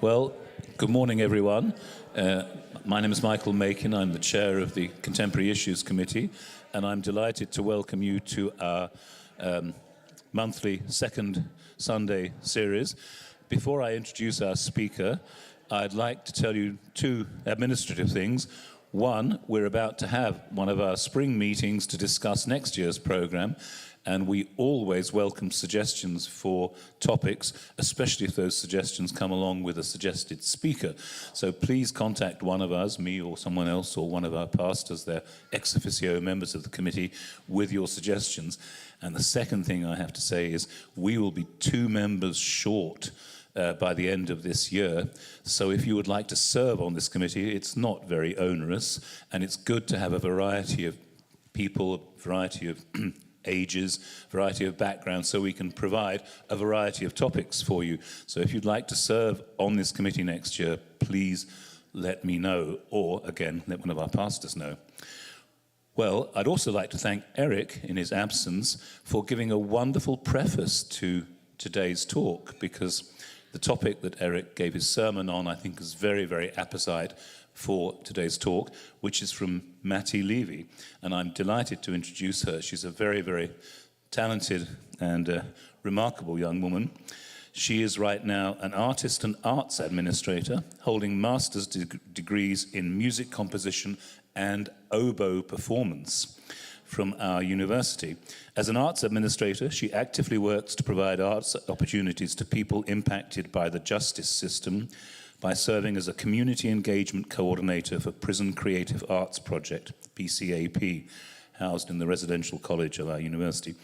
Well, good morning, everyone. My name is Michael Makin. I'm the chair of the Contemporary Issues Committee, and I'm delighted to welcome you to our monthly second Sunday series. Before I introduce our speaker, I'd like to tell you two administrative things. One, we're about to have one of our spring meetings to discuss next year's program, and we always welcome suggestions for topics, especially if those suggestions come along with a suggested speaker. So please contact one of us, me or someone else, or one of our pastors, they're ex officio members of the committee, with your suggestions. And the second thing I have to say is we will be 2 members short by the end of this year. So if you would like to serve on this committee, it's not very onerous, and it's good to have a variety of people, a variety of ages, variety of backgrounds, so we can provide a variety of topics for you. So if you'd like to serve on this committee next year, please let me know, or again, let one of our pastors know. Well, I'd also like to thank Eric, in his absence, for giving a wonderful preface to today's talk, because the topic that Eric gave his sermon on, I think, is very, very apposite for today's talk, which is from Mattie Levy. And I'm delighted to introduce her. She's a very, very talented and remarkable young woman. She is right now an artist and arts administrator, holding master's degrees in music composition and oboe performance from our university. As an arts administrator, she actively works to provide arts opportunities to people impacted by the justice system by serving as a community engagement coordinator for Prison Creative Arts Project, PCAP, housed in the residential college of our university.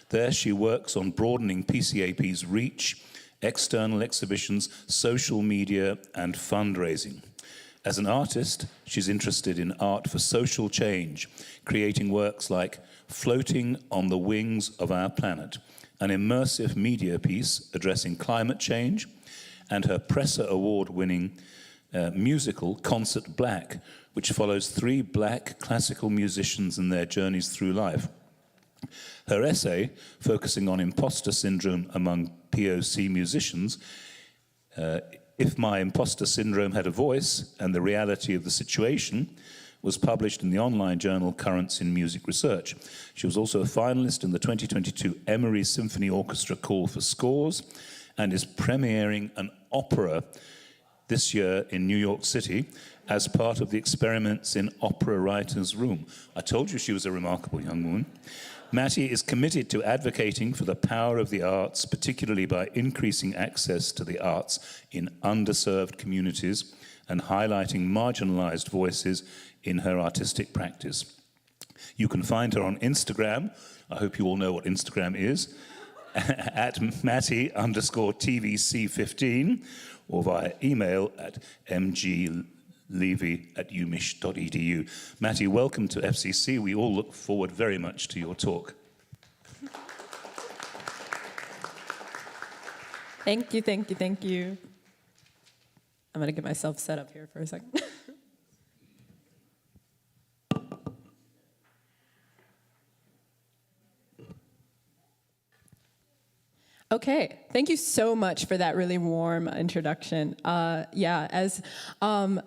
There she works on broadening PCAP's reach, external exhibitions, social media, and fundraising. As an artist, she's interested in art for social change, creating works like Floating on the Wings of Our Planet, an immersive media piece addressing climate change, and her Presser Award-winning musical, Concert Black, which follows 3 black classical musicians and their journeys through life. Her essay, focusing on imposter syndrome among POC musicians, If My Imposter Syndrome Had a Voice and the Reality of the Situation, was published in the online journal Currents in Music Research. She was also a finalist in the 2022 Emery Symphony Orchestra Call for Scores, and is premiering an opera this year in New York City as part of the Experiments in Opera Writers' Room. I told you she was a remarkable young woman. Mattie is committed to advocating for the power of the arts, particularly by increasing access to the arts in underserved communities and highlighting marginalized voices in her artistic practice. You can find her on Instagram. I hope you all know what Instagram is. At Mattie_TVC15, or via email at mglevy@umich.edu. Mattie, welcome to FCC. We all look forward very much to your talk. Thank you, thank you, thank you. I'm going to get myself set up here for a second. Okay, thank you so much for that really warm introduction. I am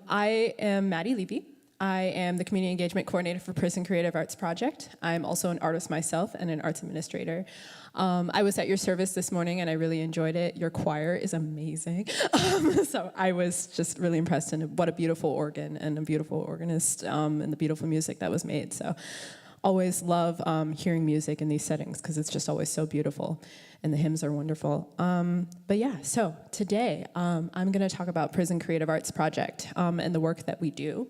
Mattie Levy. I am the Community Engagement Coordinator for Prison Creative Arts Project. I'm also an artist myself and an arts administrator. I was at your service this morning and I really enjoyed it. Your choir is amazing. So I was just really impressed, and what a beautiful organ and a beautiful organist and the beautiful music that was made. So always love hearing music in these settings because it's just always so beautiful. And the hymns are wonderful. So today I'm going to talk about Prison Creative Arts Project and the work that we do.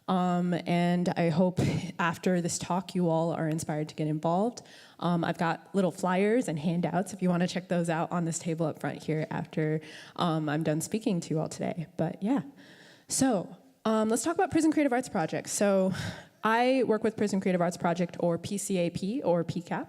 And I hope after this talk you all are inspired to get involved. I've got little flyers and handouts if you want to check those out on this table up front here after I'm done speaking to you all today. But yeah, so let's talk about Prison Creative Arts Project. So I work with Prison Creative Arts Project, or PCAP, or PCAP,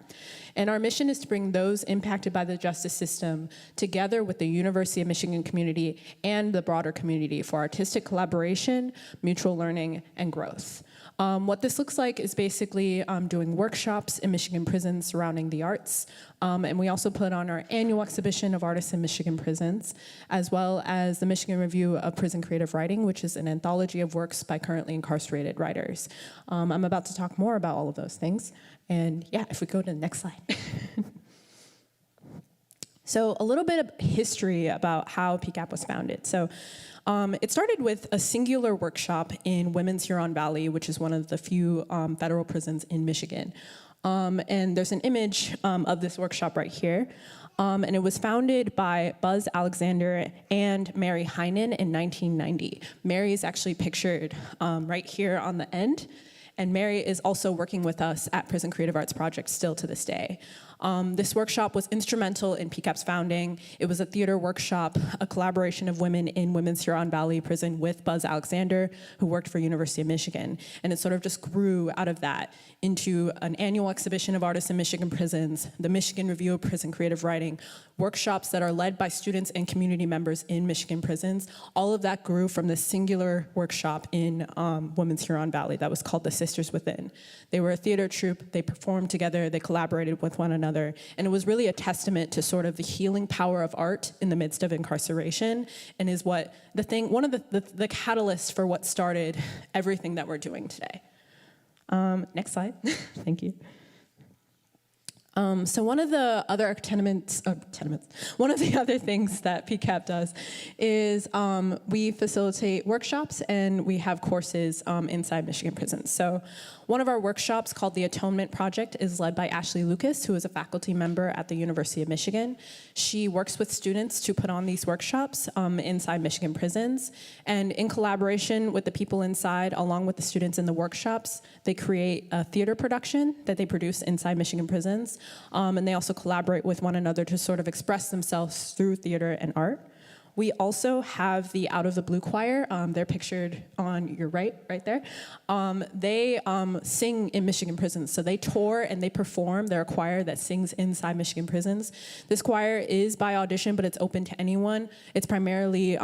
and our mission is to bring those impacted by the justice system together with the University of Michigan community and the broader community for artistic collaboration, mutual learning, and growth. What this looks like is basically doing workshops in Michigan prisons surrounding the arts. And we also put on our annual exhibition of artists in Michigan prisons, as well as the Michigan Review of Prison Creative Writing, which is an anthology of works by currently incarcerated writers. I'm about to talk more about all of those things. And yeah, if we go to the next slide. So a little bit of history about how PCAP was founded. So it started with a singular workshop in Women's Huron Valley, which is one of the few federal prisons in Michigan. And there's an image of this workshop right here. And it was founded by Buzz Alexander and Mary Heinen in 1990. Mary is actually pictured right here on the end. And Mary is also working with us at Prison Creative Arts Project still to this day. This workshop was instrumental in PCAP's founding. It was a theater workshop, a collaboration of women in Women's Huron Valley Prison with Buzz Alexander, who worked for University of Michigan. And it sort of just grew out of that into an annual exhibition of artists in Michigan prisons, the Michigan Review of Prison Creative Writing, workshops that are led by students and community members in Michigan prisons. All of that grew from this singular workshop in Women's Huron Valley that was called the Sisters Within. They were a theater troupe, they performed together, they collaborated with one another, and it was really a testament to sort of the healing power of art in the midst of incarceration, and is what one of the catalysts for what started everything that we're doing today. Next slide. Thank you. So one of the other one of the other things that PCAP does is we facilitate workshops and we have courses inside Michigan prisons. So one of our workshops, called the Atonement Project, is led by Ashley Lucas, who is a faculty member at the University of Michigan. She works with students to put on these workshops inside Michigan prisons. And in collaboration with the people inside, along with the students in the workshops, they create a theater production that they produce inside Michigan prisons. And they also collaborate with one another to sort of express themselves through theater and art. We also have the Out of the Blue Choir. They're pictured on your right there. They sing in Michigan prisons. So they tour and they perform. They're a choir that sings inside Michigan prisons. This choir is by audition, but it's open to anyone. It's primarily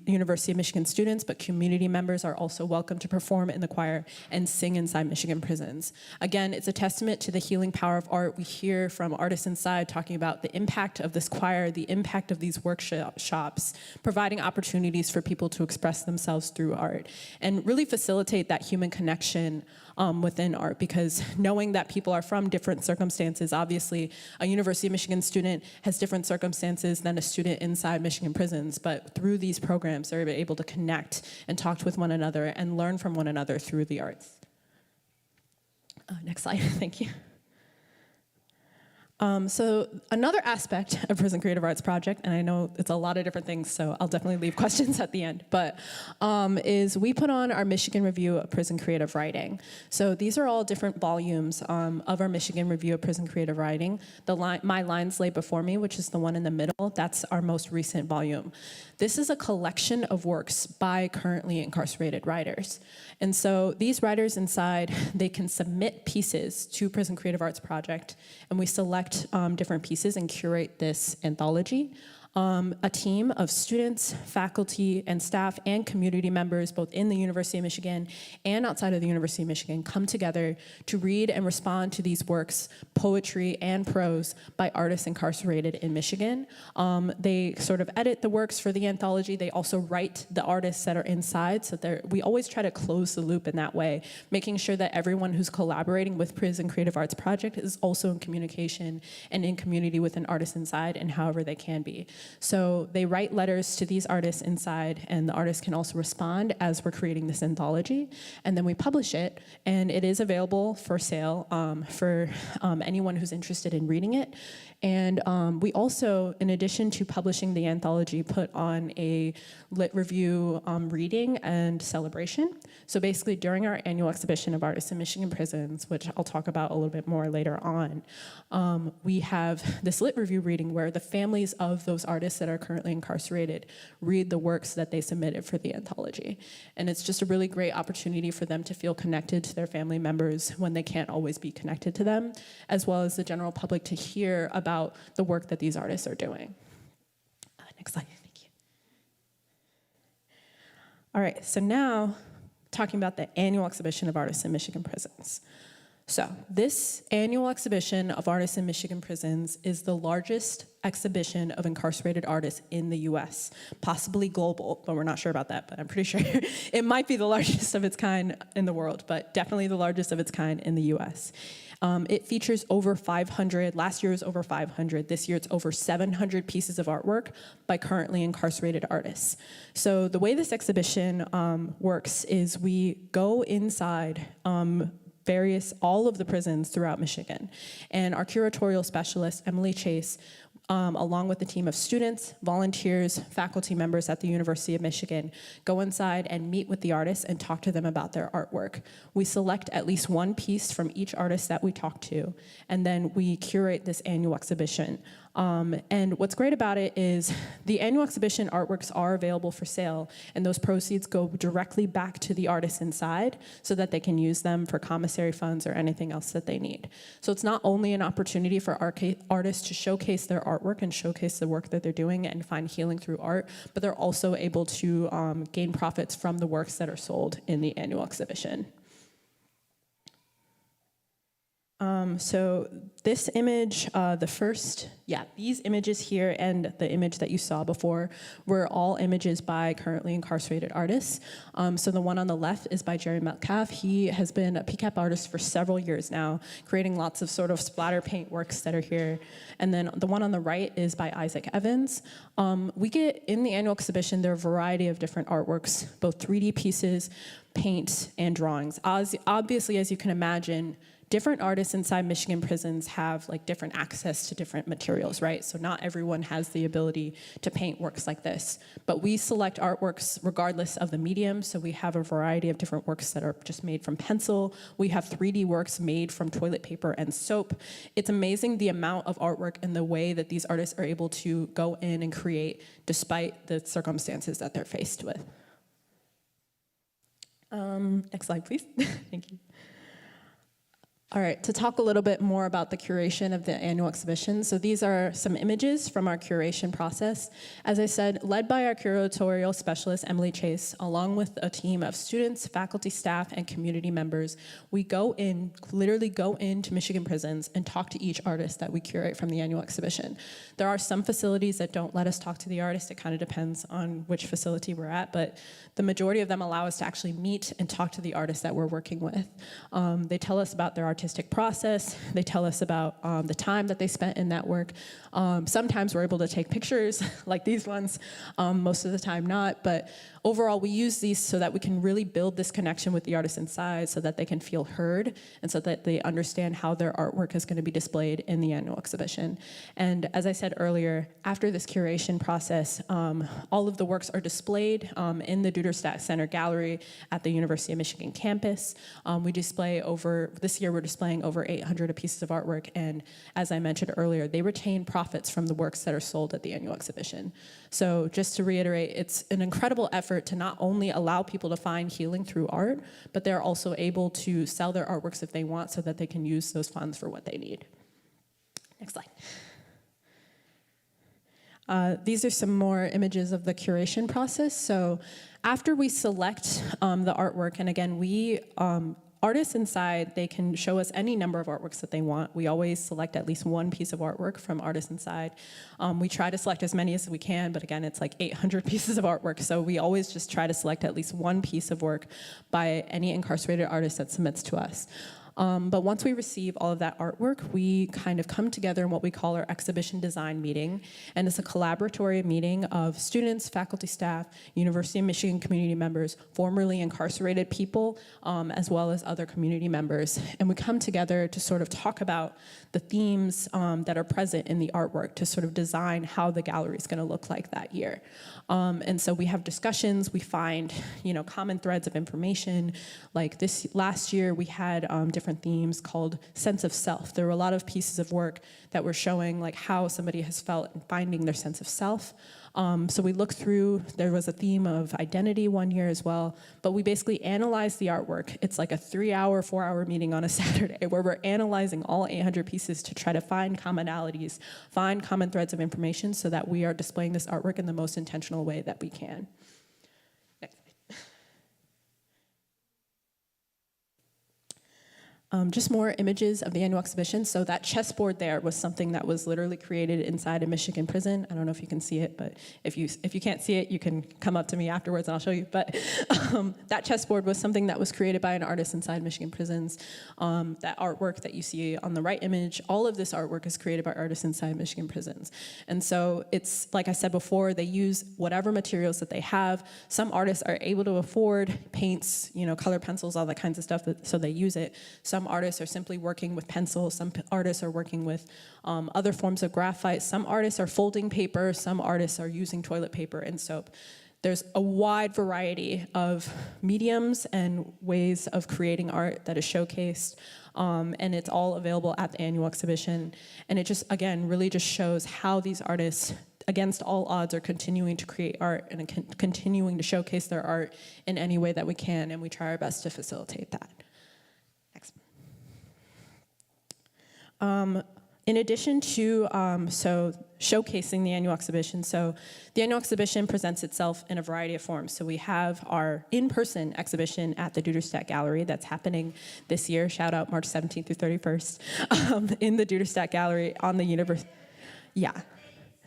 University of Michigan students, but community members are also welcome to perform in the choir and sing inside Michigan prisons. Again, it's a testament to the healing power of art. We hear from artists inside talking about the impact of this choir, the impact of these workshops, providing opportunities for people to express themselves through art and really facilitate that human connection within art, because knowing that people are from different circumstances, obviously a University of Michigan student has different circumstances than a student inside Michigan prisons, but through these programs they're able to connect and talk with one another and learn from one another through the arts. Next slide, thank you. So another aspect of Prison Creative Arts Project, and I know it's a lot of different things, so I'll definitely leave questions at the end, but is we put on our Michigan Review of Prison Creative Writing. So these are all different volumes of our Michigan Review of Prison Creative Writing. My Lines Lay Before Me, which is the one in the middle, that's our most recent volume. This is a collection of works by currently incarcerated writers. And so these writers inside, they can submit pieces to Prison Creative Arts Project, and we select different pieces and curate this anthology. A team of students, faculty, and staff and community members, both in the University of Michigan and outside of the University of Michigan, come together to read and respond to these works, poetry and prose, by artists incarcerated in Michigan. They sort of edit the works for the anthology. They also write the artists that are inside, so we always try to close the loop in that way, making sure that everyone who's collaborating with Prison Creative Arts Project is also in communication and in community with an artist inside, and however they can be. So they write letters to these artists inside, and the artists can also respond as we're creating this anthology. And then we publish it, and it is available for sale for anyone who's interested in reading it. And we also, in addition to publishing the anthology, put on a lit review reading and celebration. So basically, during our annual exhibition of artists in Michigan prisons, which I'll talk about a little bit more later on, we have this lit review reading where the families of those artists that are currently incarcerated read the works that they submitted for the anthology. And it's just a really great opportunity for them to feel connected to their family members when they can't always be connected to them, as well as the general public to hear about the work that these artists are doing. Next slide, thank you. All right, so now talking about the annual exhibition of artists in Michigan prisons. So this annual exhibition of artists in Michigan prisons is the largest exhibition of incarcerated artists in the US, possibly global, but we're not sure about that, but I'm pretty sure it might be the largest of its kind in the world, but definitely the largest of its kind in the US. It features over 500, last year was over 500, this year it's over 700 pieces of artwork by currently incarcerated artists. So the way this exhibition works is we go inside all of the prisons throughout Michigan. And our curatorial specialist, Emily Chase, along with a team of students, volunteers, faculty members at the University of Michigan, go inside and meet with the artists and talk to them about their artwork. We select at least one piece from each artist that we talk to, and then we curate this annual exhibition. And what's great about it is the annual exhibition artworks are available for sale, and those proceeds go directly back to the artists inside so that they can use them for commissary funds or anything else that they need. So it's not only an opportunity for artists to showcase their artwork and showcase the work that they're doing and find healing through art, but they're also able to gain profits from the works that are sold in the annual exhibition. So this image, these images here and the image that you saw before were all images by currently incarcerated artists. So the one on the left is by Jerry Metcalf. He has been a PCAP artist for several years now, creating lots of sort of splatter paint works that are here. And then the one on the right is by Isaac Evans. We get, in the annual exhibition, there are a variety of different artworks, both 3D pieces, paint, and drawings. Obviously, as you can imagine, different artists inside Michigan prisons have like different access to different materials, right? So not everyone has the ability to paint works like this. But we select artworks regardless of the medium, so we have a variety of different works that are just made from pencil. We have 3D works made from toilet paper and soap. It's amazing the amount of artwork and the way that these artists are able to go in and create despite the circumstances that they're faced with. Next slide, please. Thank you. All right, to talk a little bit more about the curation of the annual exhibition. So these are some images from our curation process. As I said, led by our curatorial specialist, Emily Chase, along with a team of students, faculty, staff, and community members, we literally go into Michigan prisons and talk to each artist that we curate from the annual exhibition. There are some facilities that don't let us talk to the artist. It kind of depends on which facility we're at, but the majority of them allow us to actually meet and talk to the artists that we're working with. They tell us about their artistic process. They tell us about the time that they spent in that work. Sometimes we're able to take pictures like these ones, most of the time not, but overall we use these so that we can really build this connection with the artists inside so that they can feel heard and so that they understand how their artwork is going to be displayed in the annual exhibition. And as I said earlier, after this curation process, all of the works are displayed in the Duderstadt Center Gallery at the University of Michigan campus. This year we're displaying over 800 pieces of artwork, and as I mentioned earlier, they retain profits from the works that are sold at the annual exhibition. So just to reiterate, it's an incredible effort to not only allow people to find healing through art, but they're also able to sell their artworks if they want so that they can use those funds for what they need. Next slide. These are some more images of the curation process. So after we select the artwork, and again, artists inside, they can show us any number of artworks that they want. We always select at least one piece of artwork from artists inside. We try to select as many as we can, but again, it's like 800 pieces of artwork, so we always just try to select at least one piece of work by any incarcerated artist that submits to us. But once we receive all of that artwork, we kind of come together in what we call our exhibition design meeting. And it's a collaboratory meeting of students, faculty, staff, University of Michigan community members, formerly incarcerated people, as well as other community members. And we come together to sort of talk about the themes that are present in the artwork to sort of design how the gallery is going to look like that year. And so we have discussions, we find, common threads of information. Like last year, we had different themes called sense of self. There were a lot of pieces of work that were showing like how somebody has felt in finding their sense of self. So we looked through, there was a theme of identity one year as well, but we basically analyzed the artwork. It's like a 3-hour, 4-hour meeting on a Saturday where we're analyzing all 800 pieces to try to find commonalities, find common threads of information so that we are displaying this artwork in the most intentional way that we can. Next slide. Just more images of the annual exhibition. So that chessboard there was something that was literally created inside a Michigan prison. I don't know if you can see it, but if you can't see it, you can come up to me afterwards and I'll show you. But that chessboard was something that was created by an artist inside Michigan prisons. That artwork that you see on the right image, all of this artwork is created by artists inside Michigan prisons. And so it's, like I said before, they use whatever materials that they have. Some artists are able to afford paints, color pencils, all that kinds of stuff, so they use it. Some artists are simply working with pencils. Some artists are working with other forms of graphite. Some artists are folding paper. Some artists are using toilet paper and soap. There's a wide variety of mediums and ways of creating art that is showcased, and it's all available at the annual exhibition. And it just, again, really just shows how these artists, against all odds, are continuing to create art and continuing to showcase their art in any way that we can, and we try our best to facilitate that. In addition to showcasing the annual exhibition, so the annual exhibition presents itself in a variety of forms. So we have our in-person exhibition at the Duderstadt Gallery that's happening this year. Shout out March 17th through 31st in the Duderstadt Gallery on the university. Yeah.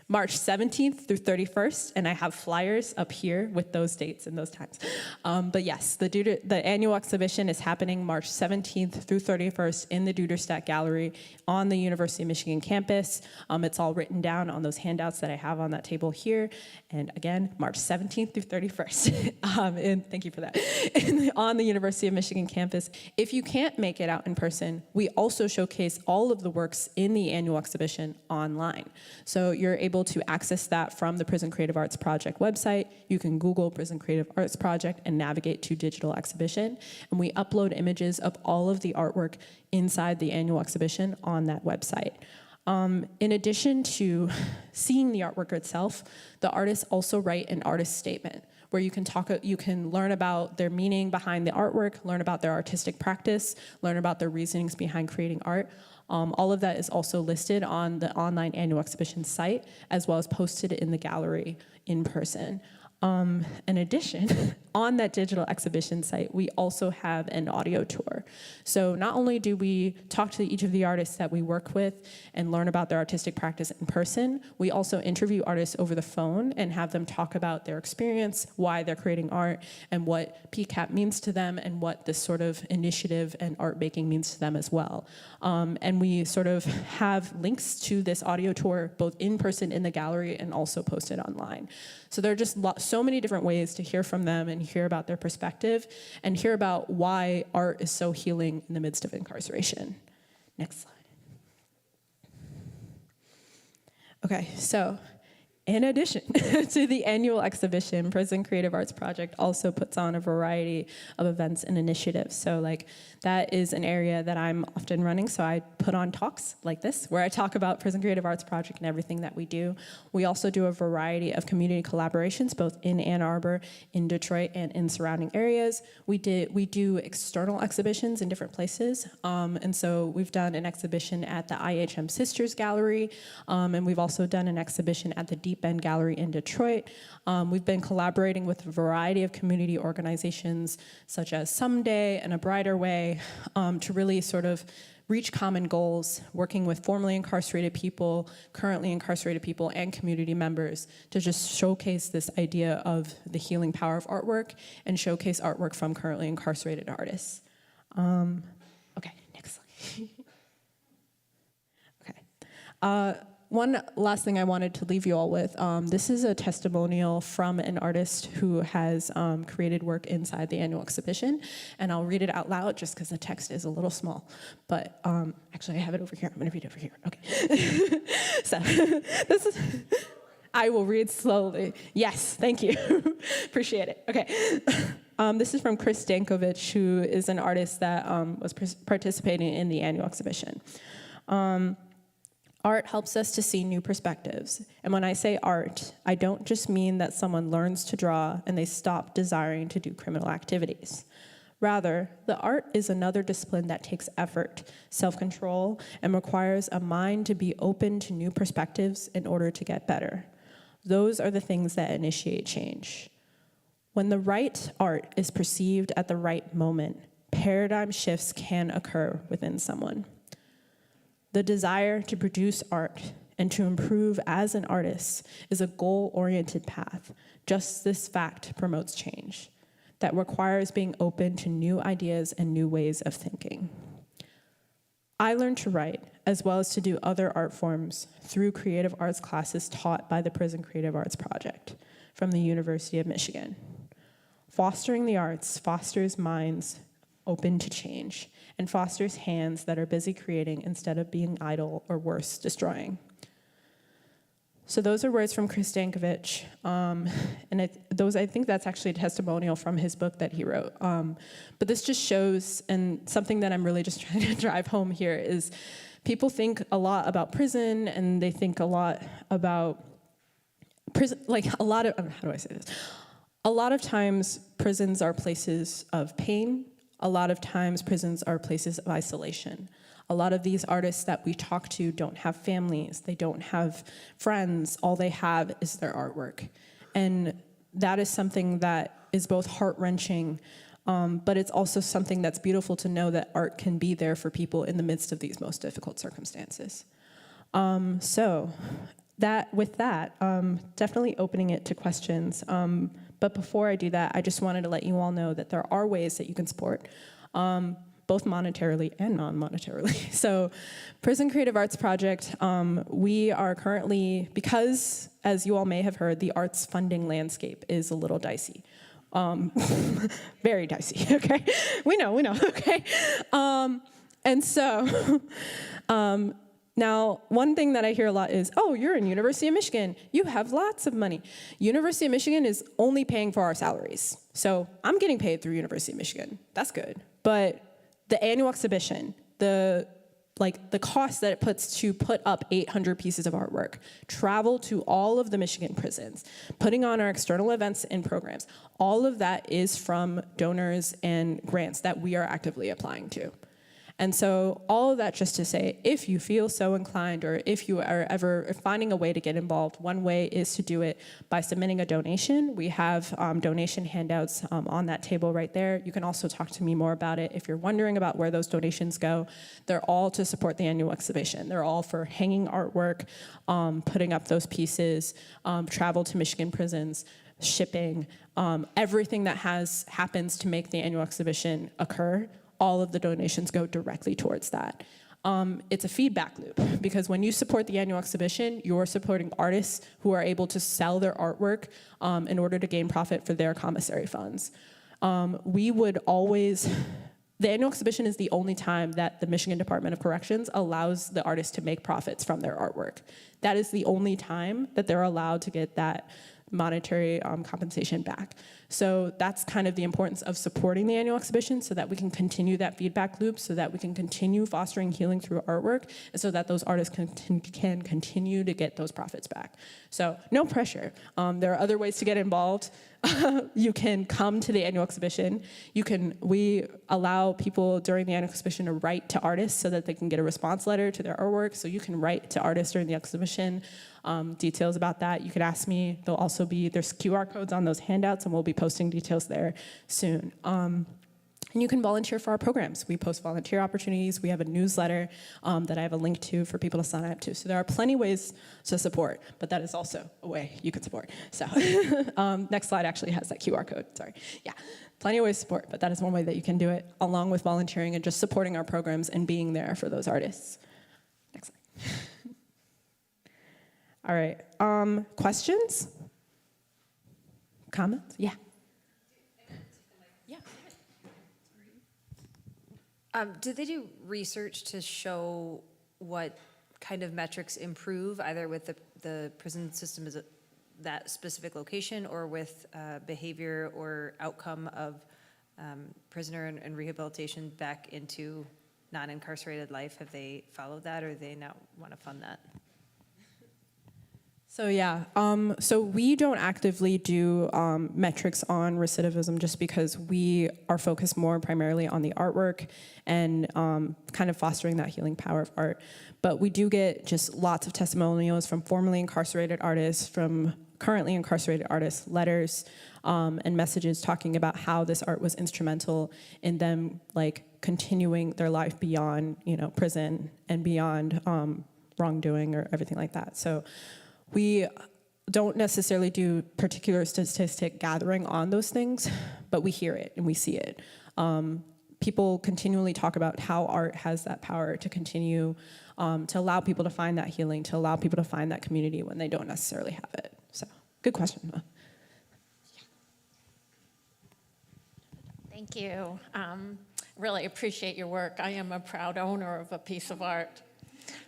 March 17th through 31st, and I have flyers up here with those dates and those times. But yes, the annual exhibition is happening March 17th through 31st in the Duderstadt Gallery on the University of Michigan campus. It's all written down on those handouts that I have on that table here. And again, March 17th through 31st. And thank you for that. On the University of Michigan campus. If you can't make it out in person, we also showcase all of the works in the annual exhibition online. So you're able to access that from the Prison Creative Arts Project website. You can Google Prison Creative Arts Project and navigate to digital exhibition. And we upload images of all of the artwork inside the annual exhibition on that website. In addition to seeing the artwork itself, the artists also write an artist statement where you can learn about their meaning behind the artwork, learn about their artistic practice, learn about their reasonings behind creating art. All of that is also listed on the online annual exhibition site, as well as posted in the gallery in person. In addition, on that digital exhibition site, we also have an audio tour. So not only do we talk to each of the artists that we work with and learn about their artistic practice in person, we also interview artists over the phone and have them talk about their experience, why they're creating art, and what PCAP means to them, and what this sort of initiative and art making means to them as well. And we sort of have links to this audio tour, both in person in the gallery and also posted online. So there are just so many different ways to hear from them and hear about their perspective and hear about why art is so healing in the midst of incarceration. Next slide. Okay, so in addition to the annual exhibition, Prison Creative Arts Project also puts on a variety of events and initiatives. So that is an area that I'm often running. So I put on talks like this, where I talk about Prison Creative Arts Project and everything that we do. We also do a variety of community collaborations, both in Ann Arbor, in Detroit, and in surrounding areas. We do external exhibitions in different places. And so we've done an exhibition at the IHM Sisters Gallery, and we've also done an exhibition at the Deep End Gallery in Detroit. We've been collaborating with a variety of community organizations, such as Someday and A Brighter Way, to really sort of reach common goals, working with formerly incarcerated people, currently incarcerated people, and community members to just showcase this idea of the healing power of artwork and showcase artwork from currently incarcerated artists. Okay, next slide. Okay. One last thing I wanted to leave you all with, this is a testimonial from an artist who has created work inside the annual exhibition, and I'll read it out loud just because the text is a little small, but actually I have it over here. I'm going to read it over here. Okay. So this is, I will read slowly. Yes, thank you. Appreciate it. Okay. This is from Chris Stankovich, who is an artist that was participating in the annual exhibition. Art helps us to see new perspectives. And when I say art, I don't just mean that someone learns to draw and they stop desiring to do criminal activities. Rather, the art is another discipline that takes effort, self-control, and requires a mind to be open to new perspectives in order to get better. Those are the things that initiate change. When the right art is perceived at the right moment, paradigm shifts can occur within someone. The desire to produce art and to improve as an artist is a goal-oriented path. Just this fact promotes change that requires being open to new ideas and new ways of thinking. I learned to write, as well as to do other art forms, through creative arts classes taught by the Prison Creative Arts Project from the University of Michigan. Fostering the arts fosters minds open to change and fosters hands that are busy creating instead of being idle or worse, destroying. So those are words from Chris Stankovich, and I think that's actually a testimonial from his book that he wrote. But this just shows, and something that I'm really just trying to drive home here is people think a lot about prison, and they think a lot about prison, like a lot of, how do I say this? A lot of times prisons are places of pain. A lot of times prisons are places of isolation. A lot of these artists that we talk to don't have families, they don't have friends, all they have is their artwork. And that is something that is both heart-wrenching, but it's also something that's beautiful to know that art can be there for people in the midst of these most difficult circumstances. Definitely opening it to questions. But before I do that, I just wanted to let you all know that there are ways that you can support, both monetarily and non-monetarily. So Prison Creative Arts Project, we are currently, because as you all may have heard, the arts funding landscape is a little dicey. Very dicey, okay? We know, okay? Now, one thing that I hear a lot is, oh, you're in University of Michigan. You have lots of money. University of Michigan is only paying for our salaries. So I'm getting paid through University of Michigan. That's good. But the annual exhibition, the cost that it puts to put up 800 pieces of artwork, travel to all of the Michigan prisons, putting on our external events and programs, all of that is from donors and grants that we are actively applying to. And so all of that just to say, if you feel so inclined or if you are ever finding a way to get involved, one way is to do it by submitting a donation. We have donation handouts on that table right there. You can also talk to me more about it if you're wondering about where those donations go. They're all to support the annual exhibition. They're all for hanging artwork, putting up those pieces, travel to Michigan prisons, shipping, everything that happens to make the annual exhibition occur. All of the donations go directly towards that. It's a feedback loop, because when you support the annual exhibition, you're supporting artists who are able to sell their artwork in order to gain profit for their commissary funds. The annual exhibition is the only time that the Michigan Department of Corrections allows the artists to make profits from their artwork. That is the only time that they're allowed to get that monetary compensation back. So that's kind of the importance of supporting the annual exhibition, so that we can continue that feedback loop, so that we can continue fostering healing through artwork, and so that those artists can continue to get those profits back. So no pressure. There are other ways to get involved. You can come to the annual exhibition. We allow people during the annual exhibition to write to artists so that they can get a response letter to their artwork. So you can write to artists during the exhibition. Details about that, you could ask me. There's QR codes on those handouts, and we'll be posting details there soon. And you can volunteer for our programs. We post volunteer opportunities. We have a newsletter that I have a link to for people to sign up to. So there are plenty of ways to support, but that is also a way you can support. So next slide actually has that QR code, sorry. Yeah, plenty of ways to support, but that is one way that you can do it, along with volunteering and just supporting our programs and being there for those artists. Next slide. All right, questions? Comments? Yeah. Did they do research to show what kind of metrics improve, either with the prison system as that specific location, or with behavior or outcome of prisoner and rehabilitation back into non-incarcerated life? Have they followed that, or do they not want to fund that? So yeah, so we don't actively do metrics on recidivism, just because we are focused more primarily on the artwork and kind of fostering that healing power of art. But we do get just lots of testimonials from formerly incarcerated artists, from currently incarcerated artists letters and messages talking about how this art was instrumental in them like continuing their life beyond, you know, prison and beyond wrongdoing or everything like that. So we don't necessarily do particular statistic gathering on those things, but we hear it and we see it. People continually talk about how art has that power to continue to allow people to find that healing, to allow people to find that community when they don't necessarily have it. So, good question. Thank you. Really appreciate your work. I am a proud owner of a piece of art.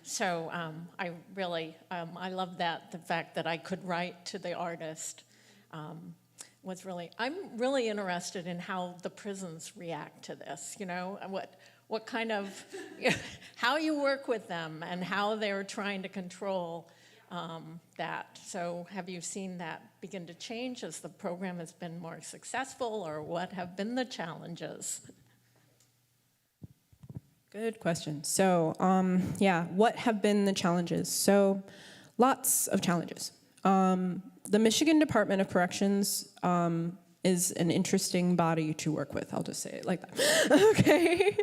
So I really, I love that, the fact that I could write to the artist was really, I'm really interested in how the prisons react to this, you know, what kind of, how you work with them and how they're trying to control that. So have you seen that begin to change as the program has been more successful, or what have been the challenges? Good question. So, yeah, what have been the challenges? So, lots of challenges. The Michigan Department of Corrections is an interesting body to work with. I'll just say it like that. Okay.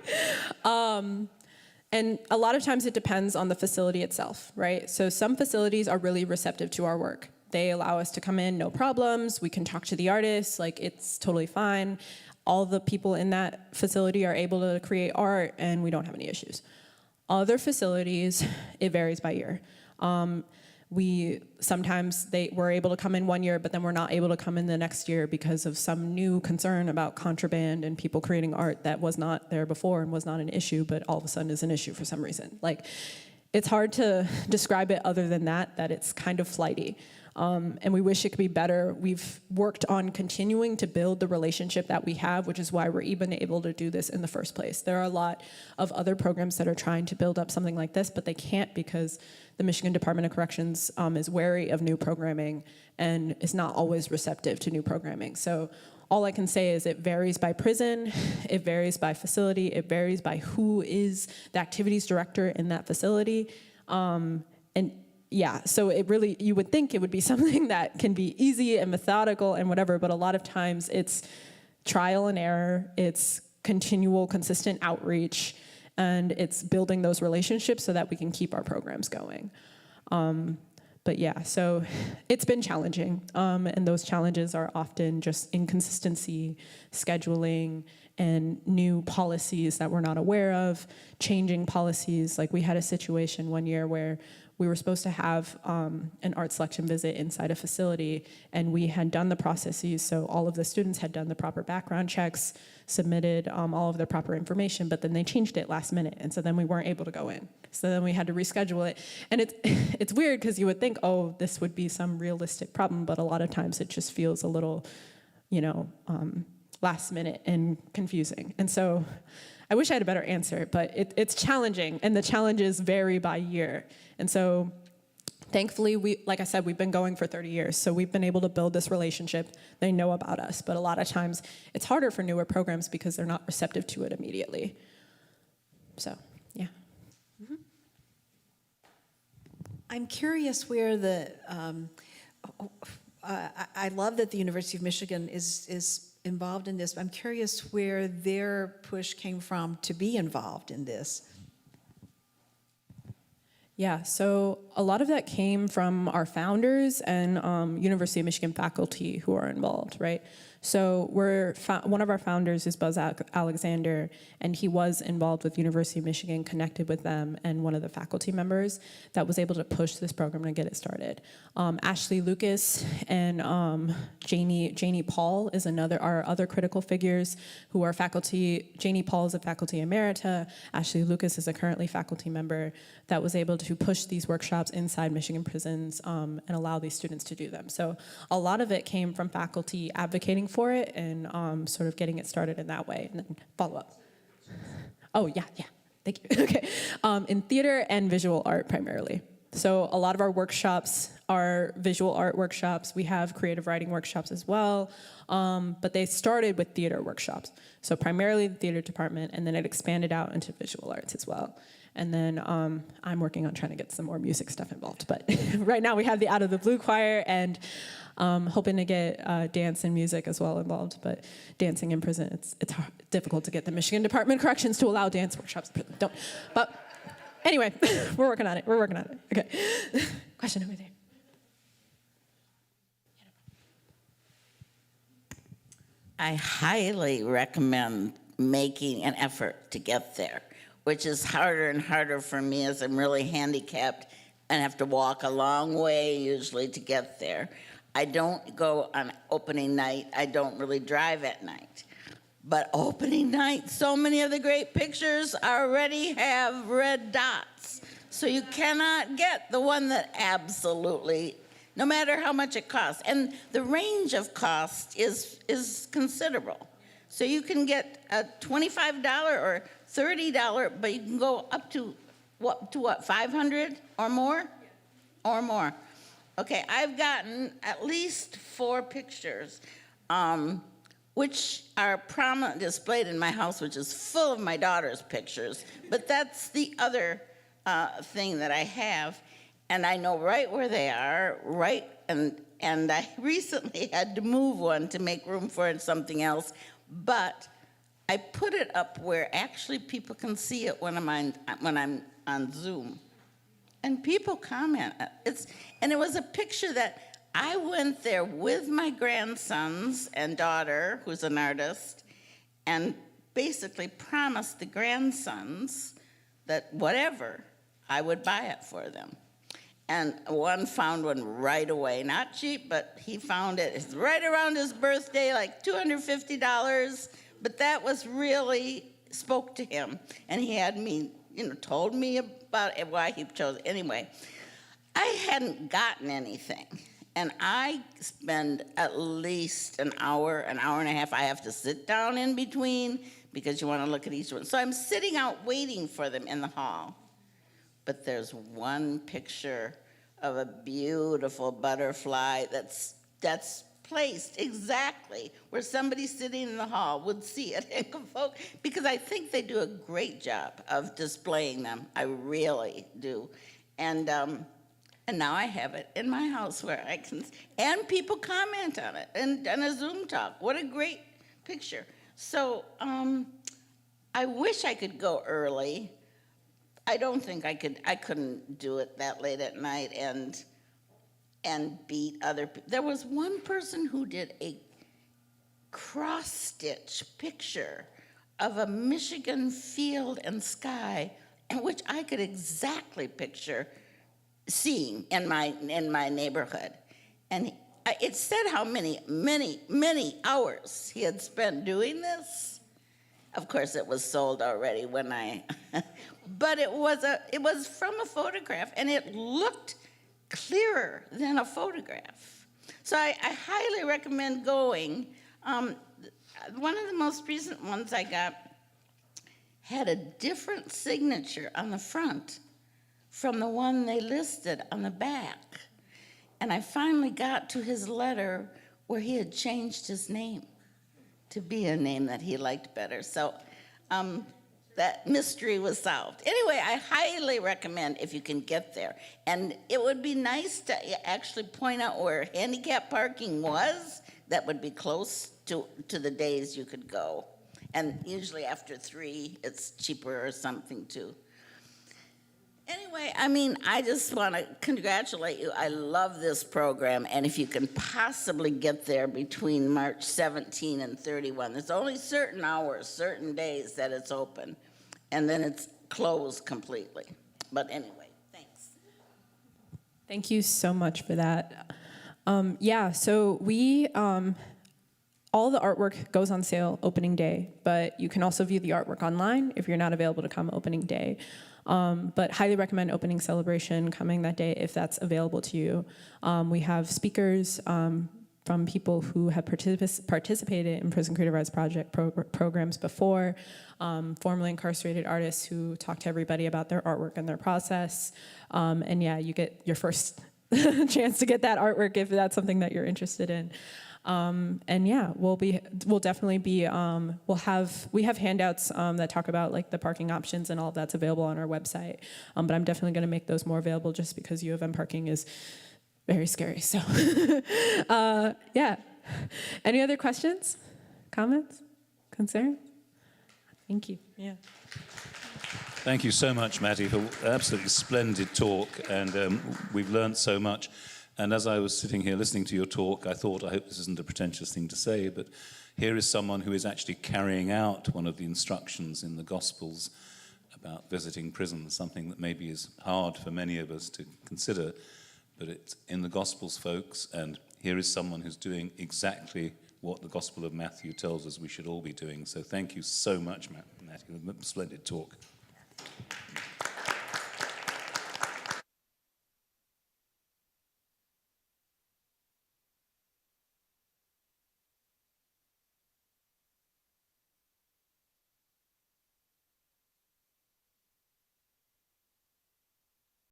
And a lot of times it depends on the facility itself, right? So some facilities are really receptive to our work. They allow us to come in, no problems. We can talk to the artists, like it's totally fine. All the people in that facility are able to create art and we don't have any issues. Other facilities, it varies by year. Sometimes we're able to come in one year, but then we're not able to come in the next year because of some new concern about contraband and people creating art that was not there before and was not an issue, but all of a sudden is an issue for some reason. Like, it's hard to describe it other than that it's kind of flighty. And we wish it could be better. We've worked on continuing to build the relationship that we have, which is why we're even able to do this in the first place. There are a lot of other programs that are trying to build up something like this, but they can't because the Michigan Department of Corrections is wary of new programming and is not always receptive to new programming. So all I can say is it varies by prison, it varies by facility, it varies by who is the activities director in that facility. Yeah, so it really, you would think it would be something that can be easy and methodical and whatever, but a lot of times it's trial and error, it's continual, consistent outreach, and it's building those relationships so that we can keep our programs going. But yeah, so it's been challenging, and those challenges are often just inconsistency, scheduling, and new policies that we're not aware of, changing policies. Like we had a situation one year where we were supposed to have an art selection visit inside a facility, and we had done the processes, so all of the students had done the proper background checks, submitted all of their proper information, but then they changed it last minute, and so then we weren't able to go in. So then we had to reschedule it, and it's weird because you would think, oh, this would be some realistic problem, but a lot of times it just feels a little, last minute and confusing. And so I wish I had a better answer, but it's challenging, and the challenges vary by year. And so thankfully, like I said, we've been going for 30 years, so we've been able to build this relationship. They know about us, but a lot of times it's harder for newer programs because they're not receptive to it immediately. So, yeah. Mm-hmm. I'm curious where I love that the University of Michigan is involved in this. I'm curious where their push came from to be involved in this. Yeah, so a lot of that came from our founders and University of Michigan faculty who are involved, right? So one of our founders is Buzz Alexander, and he was involved with University of Michigan, connected with them, and one of the faculty members that was able to push this program and get it started. Ashley Lucas and Janie Paul is our other critical figures who are faculty. Janie Paul is a faculty emerita. Ashley Lucas is a currently faculty member that was able to push these workshops inside Michigan prisons and allow these students to do them. So a lot of it came from faculty advocating for it and sort of getting it started in that way, and then follow up. Oh, yeah, thank you. Okay, in theater and visual art primarily. So a lot of our workshops are visual art workshops. We have creative writing workshops as well, but they started with theater workshops. So primarily the theater department, and then it expanded out into visual arts as well. And then I'm working on trying to get some more music stuff involved. But right now we have the Out of the Blue Choir, and hoping to get dance and music as well involved. But dancing in prison, it's hard, difficult to get the Michigan Department of Corrections to allow dance workshops in prison. Don't. But anyway, we're working on it. We're working on it. Okay. Question over there. I highly recommend making an effort to get there, which is harder and harder for me as I'm really handicapped and have to walk a long way usually to get there. I don't go on opening night. I don't really drive at night. But opening night, so many of the great pictures already have red dots. So you cannot get the one that absolutely, no matter how much it costs. And the range of cost is considerable. So you can get a $25 or $30, but you can go up to what, 500 or more? Or more. Okay, I've gotten at least 4 pictures, which are prominently displayed in my house, which is full of my daughter's pictures. But that's the other thing that I have, and I know right where they are, right, and I recently had to move one to make room for it, something else, but I put it up where actually people can see it when I'm on Zoom. And people comment. And it was a picture that I went there with my grandsons and daughter, who's an artist, and basically promised the grandsons that whatever, I would buy it for them. And one found one right away, not cheap, but he found it. It's right around his birthday, like $250, but that was really spoke to him. And he had me, told me about it, why he chose it. Anyway, I hadn't gotten anything. And I spend at least an hour and a half. I have to sit down in between because you want to look at each one. So I'm sitting out waiting for them in the hall. But there's one picture of a beautiful butterfly that's placed exactly where somebody sitting in the hall would see it and convoke, because I think they do a great job of displaying them. I really do. And now I have it in my house where I can, and people comment on it, and a Zoom talk. What a great picture. So I wish I could go early. I don't think I couldn't do it that late at night and beat other people. There was one person who did a cross-stitch picture of a Michigan field and sky, which I could exactly picture seeing in my neighborhood. And it said how many hours he had spent doing this. Of course, it was sold already when but it was from a photograph, and it looked clearer than a photograph. So I highly recommend going. One of the most recent ones I got had a different signature on the front from the one they listed on the back. And I finally got to his letter where he had changed his name to be a name that he liked better. So that mystery was solved. Anyway, I highly recommend if you can get there. And it would be nice to actually point out where handicap parking was. That would be close to the days you could go. And usually after 3, it's cheaper or something too. Anyway, I just want to congratulate you. I love this program, and if you can possibly get there between March 17 and 31, there's only certain hours, certain days that it's open, and then it's closed completely. But anyway, thanks. Thank you so much for that. So we, all the artwork goes on sale opening day, but you can also view the artwork online if you're not available to come opening day. But highly recommend opening celebration coming that day if that's available to you. We have speakers from people who have participated in Prison Creative Arts Project programs before, formerly incarcerated artists who talk to everybody about their artwork and their process. You get your first chance to get that artwork if that's something that you're interested in. And yeah, we'll definitely be, we have handouts that talk about like the parking options and all of that's available on our website. But I'm definitely going to make those more available just because U of M parking is very scary. So yeah. Any other questions, comments, concerns? Thank you. Yeah. Thank you so much, Matty, for an absolutely splendid talk, and we've learned so much. And as I was sitting here listening to your talk, I thought, I hope this isn't a pretentious thing to say, but here is someone who is actually carrying out one of the instructions in the Gospels about visiting prisons, something that maybe is hard for many of us to consider, but it's in the Gospels, folks, and here is someone who's doing exactly what the Gospel of Matthew tells us we should all be doing. So thank you so much, Matthew. Splendid talk.